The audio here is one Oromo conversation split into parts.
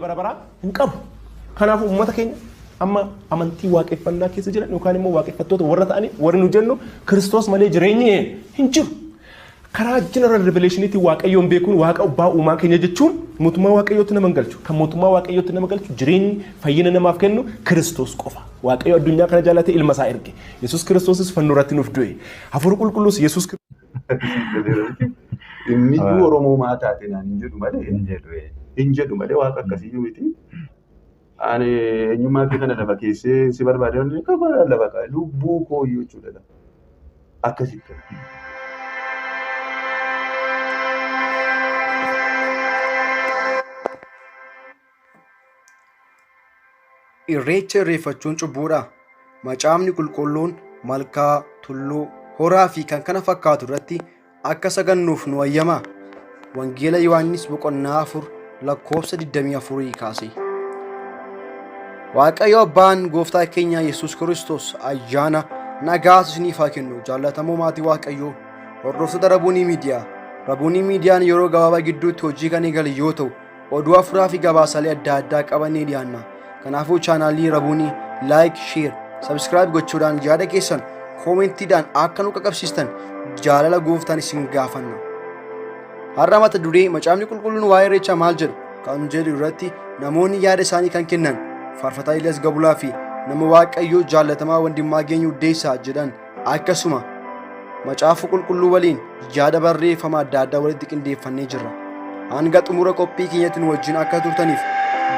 jireenya bara baraa hin qabu. Kanaafuu uummata keenya amma amantii waaqeffannaa keessa jiran yookaan immoo waaqeffattoota warra ta'anii warri nu jennu Kiristoos malee jireenyi hin jiru. Karaa general revelationitti waaqayyoon beekuun waaqa abbaa uumaa keenya jechuun mootummaa waaqayyootti nama galchu. Kan mootummaa waaqayyootti nama galchu jireenyi fayyina namaaf kennu Kiristoos qofa. Waaqayyo addunyaa kana jaallatee ilma isaa erge. Yesuus Kiristoosis fannoo irratti nuuf du'e. Hafuurri qulqulluus Yesuus inni Oromoo maataate naan hin jedhu malee waaqa akkasii miti. Ani eenyummaa kee kana lafa keessee si barbaade kabara lafa lubbuu koo jechuudha. Akkasitti. Irreecha irreeffachuun cubbuudha. Macaafni qulqulluun malkaa, tulluu, horaa fi kan kana fakkaatu irratti akka sagannuuf nu ayyama. Wangeela Yohaannis boqonnaa 4 lakkoofsa 24 kaase. Waaqayyo Abbaan Gooftaa keenya Yesuus Kiristoos ayyaana nagaa isiniif haa kennu. Jaallatamoo maatii Waaqayyoo hordoftoota Rabuunii Miidiyaa. Rabuunii Miidiyaan yeroo gabaabaa gidduutti hojii kan eegale yoo ta'u, oduu afuraa fi gabaasaalee adda addaa qabannee dhiyaanna. Kanaafuu chaanaalii Rabuunii like, share, subscribe gochuudhaan yaada keessan koomentiidhaan akka nu qaqqabsiistan jaalala Gooftaan isin gaafanna. Har'a mata duree macaafni qulqulluun waa'ee irreechaa maal jedhu kan jedhu irratti namoonni yaada isaanii kan kennan Faarfataa Eliyaas Gabulaa fi nama Waaqayyoo jaallatamaa Wandimmaageny Uddeessaa jedhan akkasuma macaafa qulqulluu waliin yaada barreeffama adda addaa walitti qindeeffannee jirra. Hanga xumura qophii keenyatti nu wajjin akka turtaniif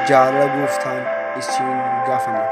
jaalala Gooftaan isin gaafanna.